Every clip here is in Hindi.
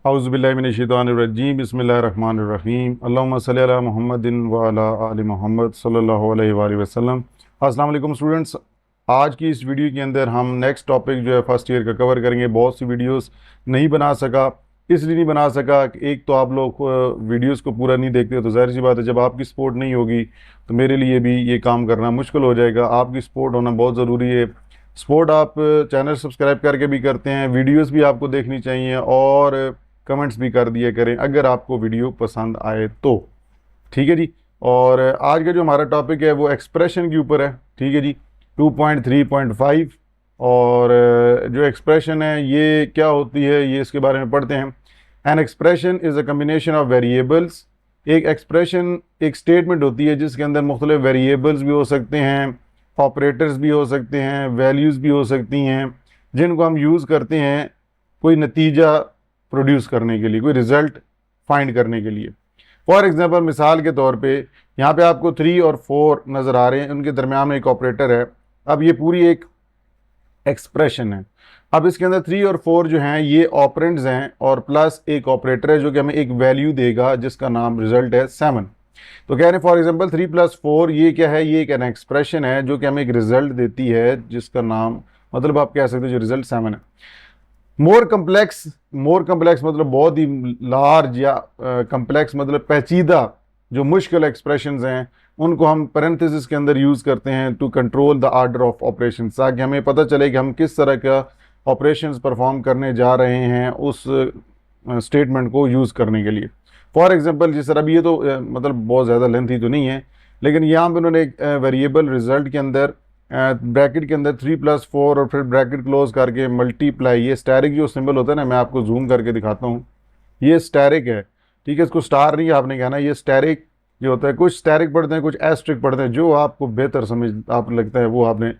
औज़ुबिल्लाहिमिनश्शैतानिर्रजीम बिस्मिल्लाहिर्रहमानिर्रहीम अल्लाहुम्मा सल्लि अला मुहम्मदिन व अला आलि मुहम्मद सल्लल्लाहु अलैहि वसल्लम। अस्सलाम वालेकुम स्टूडेंट्स। आज की इस वीडियो के अंदर हम नेक्स्ट टॉपिक जो है फर्स्ट ईयर का कवर करेंगे। बहुत सी वीडियोस नहीं बना सका, इसलिए नहीं बना सका कि एक तो आप लोग वीडियोस को पूरा नहीं देखते, तो जाहिर सी बात है जब आपकी सपोर्ट नहीं होगी तो मेरे लिए भी ये काम करना मुश्किल हो जाएगा। आपकी सपोर्ट होना बहुत ज़रूरी है। सपोर्ट आप चैनल सब्सक्राइब करके भी करते हैं, वीडियोस भी आपको देखनी चाहिए और कमेंट्स भी कर दिया करें अगर आपको वीडियो पसंद आए तो। ठीक है जी। और आज का जो हमारा टॉपिक है वो एक्सप्रेशन के ऊपर है। ठीक है जी, 2.3.5। और जो एक्सप्रेशन है ये क्या होती है ये इसके बारे में पढ़ते हैं। An expression is a combination of variables. एक एक्सप्रेशन एक स्टेटमेंट होती है जिसके अंदर मुख्तलिफ वेरिएबल्स भी हो सकते हैं, ऑपरेटर्स भी हो सकते हैं, वैल्यूज़ भी हो सकती हैं, जिनको हम यूज़ करते हैं कोई नतीजा प्रोड्यूस करने के लिए, कोई रिज़ल्ट फाइंड करने के लिए। फॉर एग्ज़ाम्पल, मिसाल के तौर पे यहाँ पे आपको 3 और 4 नज़र आ रहे हैं, उनके दरमियान में एक ऑपरेटर है। अब ये पूरी एक एक्सप्रेशन है। अब इसके अंदर 3 और 4 जो हैं ये ऑपरेंड्स हैं और प्लस एक ऑपरेटर है जो कि हमें एक वैल्यू देगा जिसका नाम रिजल्ट है 7। तो कह रहे हैं फॉर एग्जांपल 3 + 4 ये क्या है, ये एक एन एक्सप्रेशन है जो कि हमें एक रिजल्ट देती है जिसका नाम, मतलब आप कह सकते हैं जो रिजल्ट 7 है। मोर कम्प्लेक्स मतलब बहुत ही लार्ज, या कम्प्लेक्स मतलब पेचीदा जो मुश्किल एक्सप्रेशंस हैं उनको हम पैरेंथेसिस के अंदर यूज़ करते हैं to control the order of operation, ताकि हमें पता चले कि हम किस तरह का ऑपरेशंस परफॉर्म करने जा रहे हैं उस स्टेटमेंट को यूज़ करने के लिए। फॉर एग्जांपल जिस तरह, अब ये तो मतलब बहुत ज़्यादा लेंथी तो नहीं है, लेकिन यहाँ पे उन्होंने एक वेरिएबल रिजल्ट के अंदर ब्रैकेट के अंदर 3 + 4 और फिर ब्रैकेट क्लोज करके मल्टीप्लाई, ये स्टैरिक जो सिंबल होता है ना, मैं आपको जूम करके दिखाता हूँ, ये स्टैरिक है। ठीक है, इसको स्टार नहीं आपने कहना, ये स्टैरिक जो होता है, कुछ स्टैरिक पढ़ते हैं कुछ एस्ट्रिक पढ़ते हैं, जो आपको बेहतर समझ आप लगता है वो आपने,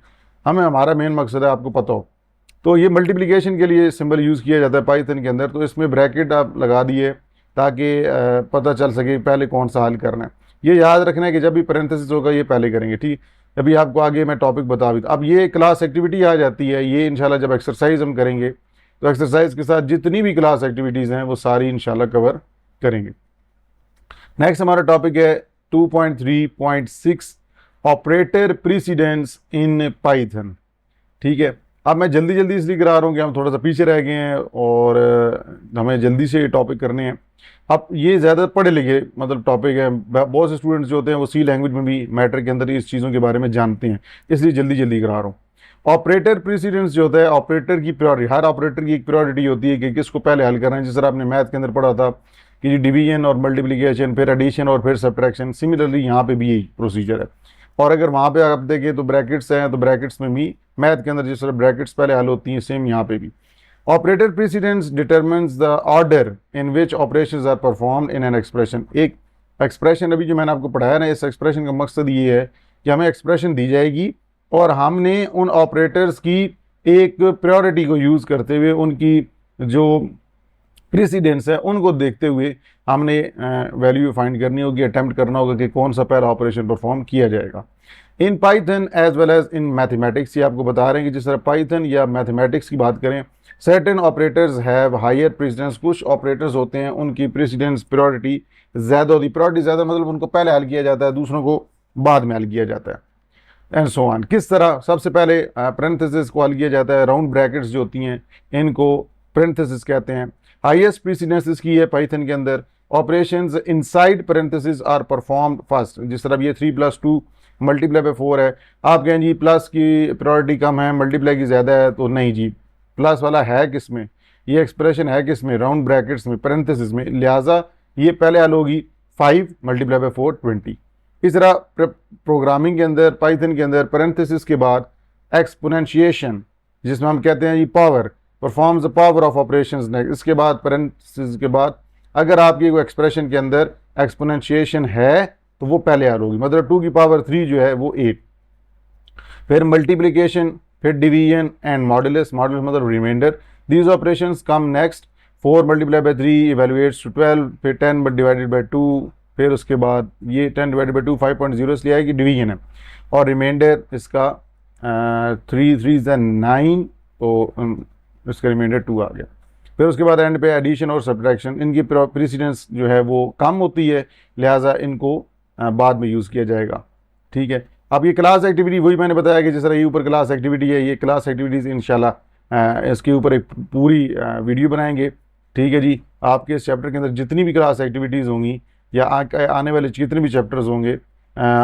हमें हमारा मेन मकसद है आपको पता हो। तो ये मल्टीप्लिकेशन के लिए सिंबल यूज़ किया जाता है पाइथन के अंदर, तो इसमें ब्रैकेट आप लगा दिए ताकि पता चल सके पहले कौन सा हल करना है। ये याद रखना है कि जब भी पैरेंथेसिस होगा ये पहले करेंगे। ठीक, अभी आपको आगे मैं टॉपिक बता भी, अब ये क्लास एक्टिविटी आ जाती है, ये इंशाल्लाह जब एक्सरसाइज हम करेंगे तो एक्सरसाइज के साथ जितनी भी क्लास एक्टिविटीज़ हैं वो सारी इंशाल्लाह कवर करेंगे। नेक्स्ट हमारा टॉपिक है 2.3.6 ऑपरेटर प्रीसिडेंस इन पाइथन। ठीक है, अब मैं जल्दी जल्दी इसलिए करा रहा हूँ कि हम थोड़ा सा पीछे रह गए हैं और हमें जल्दी से ये टॉपिक करने हैं। अब ये ज़्यादा पढ़े लिखे मतलब टॉपिक है, बहुत से स्टूडेंट्स जो होते हैं वो सी लैंग्वेज में भी मैटर के अंदर इस चीज़ों के बारे में जानते हैं, इसलिए जल्दी जल्दी करा रहा हूँ। ऑपरेटर प्रीसिडेंस जो होता है, ऑपरेटर की प्रायोरिटी, हर ऑपरेटर की एक प्रायोरिटी होती है कि किसको पहले हल करना है। जिस तरह आपने मैथ के अंदर पढ़ा था कि डिवीजन और मल्टीप्लिकेशन, फिर एडिशन और फिर सब्ट्रैक्शन, सिमिलरली यहाँ पे भी यही प्रोसीजर है। और अगर वहाँ पे आप देखें तो ब्रैकेट्स हैं, तो ब्रैकेट्स में भी मैथ के अंदर जिस तरह ब्रैकेट्स पहले हल होती हैं, सेम यहाँ पे भी। Operator precedence determines the order in which operations are performed in an expression. एक एक्सप्रेशन अभी जो मैंने आपको पढ़ाया ना, इस एक्सप्रेशन का मकसद ये है कि हमें एक्सप्रेशन दी जाएगी और हमने उन ऑपरेटर्स की एक प्रायोरिटी को यूज़ करते हुए उनकी जो प्रेसिडेंस है उनको देखते हुए हमने वैल्यू फाइंड करनी होगी, अटैम्प्ट करना होगा कि कौन सा पहला ऑपरेशन परफॉर्म किया जाएगा। In Python as well as in mathematics, ये आपको बता रहे हैं कि जिस तरह पाइथन या मैथमेटिक्स की बात करें, certain operators have higher precedence. कुछ ऑपरेटर्स होते हैं उनकी प्रेसिडेंस प्रायोरिटी ज़्यादा होती है। प्रायोरिटी ज़्यादा मतलब उनको पहले हल किया जाता है, दूसरों को बाद में हल किया जाता है, एंड सो ऑन। किस तरह, सबसे पहले पैरेंथेसिस को हल किया जाता है, राउंड ब्रैकेट्स जो होती हैं इनको पैरेंथेसिस कहते हैं। हाईएस्ट प्रेसिडेंस इसकी है पाइथन के अंदर। Operations inside parenthesis are performed first. जिस तरह ये 3 + 2 मल्टीप्लाई बाय 4 है, आप कहें जी प्लस की प्रायोरिटी कम है, मल्टीप्लाई की ज़्यादा है, तो नहीं जी, प्लस वाला है किस में, ये एक्सप्रेशन है किस में, राउंड ब्रैकेट्स में, पैरेंथेसिस में, लिहाजा ये पहले हल होगी 5 × 4 20। इस तरह प्रोग्रामिंग के अंदर, पाइथन के अंदर पैरेंथेसिस के बाद एक्सपोनेंशिएशन, जिसमें हम कहते हैं जी power, performs the power of operations next. इसके बाद पैरेंथेसिस के बाद अगर आपकी कोई एक्सप्रेशन के अंदर एक्सपोनेंशिएशन है तो वो पहले हल होगी, मतलब 2 की पावर 3 जो है वो 8। फिर मल्टीप्लिकेशन, फिर डिवीजन एंड मॉडुलस। मॉडुलस मतलब remainder. These operations come next. 4 × 3 evaluates to 12, फिर 10 डिवाइडेड बाई 2, फिर उसके बाद ये 10 डिवाइडेड बाई 2 5.0 इसलिए आएगी, डिवीजन है। और रिमाइंडर इसका 3 3 9, तो इसका रिमाइंडर 2 आ गया। फिर उसके बाद एंड पे एडिशन और सब्ट्रैक्शन, इनकी प्रेसिडेंस जो है वो कम होती है, लिहाजा इनको बाद में यूज़ किया जाएगा। ठीक है, अब ये क्लास एक्टिविटी वही मैंने बताया कि जिस तरह ये ऊपर क्लास एक्टिविटी है, ये क्लास एक्टिविटीज़ इंशाल्लाह इसके ऊपर एक पूरी वीडियो बनाएंगे। ठीक है जी, आपके इस चैप्टर के अंदर जितनी भी क्लास एक्टिविटीज़ होंगी या आने वाले जितने भी चैप्टर्स होंगे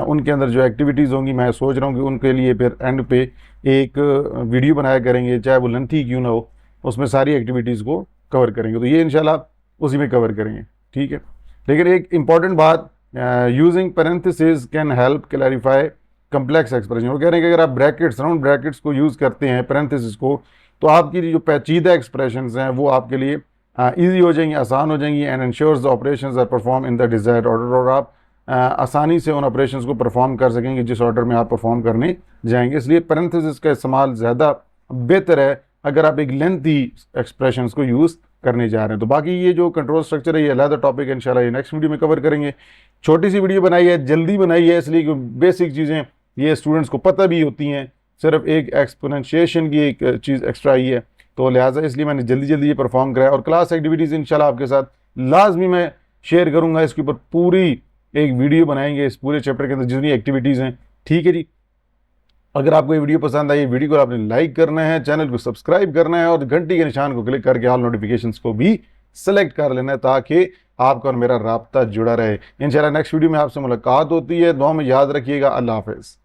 उनके अंदर जो एक्टिविटीज़ होंगी, मैं सोच रहा हूँ कि उनके लिए फिर एंड पे एक वीडियो बनाया करेंगे, चाहे वो लेंथी क्यों ना हो, उसमें सारी एक्टिविटीज़ को कवर करेंगे। तो ये इंशाल्लाह उसी में कवर करेंगे। ठीक है, लेकिन एक इम्पॉर्टेंट बात, using parenthesis can help clarify complex expression. वो कह रहे हैं कि अगर आप ब्रैकेट्स, राउंड ब्रैकेट्स को यूज़ करते हैं, पैरेंथेसिस को, तो आपकी जो पेचीदा एक्सप्रेशंस हैं वो आपके लिए ईजी हो जाएंगी, आसान हो जाएंगी। And ensures the operations are perform in the desired order, और आप आसानी से उन ऑपरेशंस को परफॉर्म कर सकेंगे जिस ऑर्डर में आप परफॉर्म करने जाएंगे। इसलिए पैरेंथेसिस का इस्तेमाल ज़्यादा बेहतर है अगर आप एक लेंथी एक्सप्रेशंस को यूज़ करने जा रहे हैं। तो बाकी ये जो कंट्रोल स्ट्रक्चर है ये अलग टॉपिक है, इंशाल्लाह ये नेक्स्ट वीडियो में कवर करेंगे। छोटी सी वीडियो बनाई है, जल्दी बनाई है, इसलिए कि बेसिक चीज़ें ये स्टूडेंट्स को पता भी होती हैं, सिर्फ एक एक्सपोनेंशिएशन की एक चीज़ एक्स्ट्रा आई है, तो लिहाजा इसलिए मैंने जल्दी जल्दी ये परफॉर्म कराया। और क्लास एक्टिविटीज़ इंशाल्लाह आपके साथ लाजमी मैं शेयर करूँगा, इसके ऊपर पूरी एक वीडियो बनाएंगे इस पूरे चैप्टर के अंदर जितनी एक्टिविटीज़ हैं। ठीक है जी, अगर आपको ये वीडियो पसंद आई, वीडियो को आपने लाइक करना है, चैनल को सब्सक्राइब करना है और घंटी के निशान को क्लिक करके ऑल नोटिफिकेशंस को भी सेलेक्ट कर लेना है, ताकि आपका और मेरा राब्ता जुड़ा रहे। इंशाल्लाह नेक्स्ट वीडियो में आपसे मुलाकात होती है। दुआ में याद रखिएगा। अल्लाह हाफ़िज़।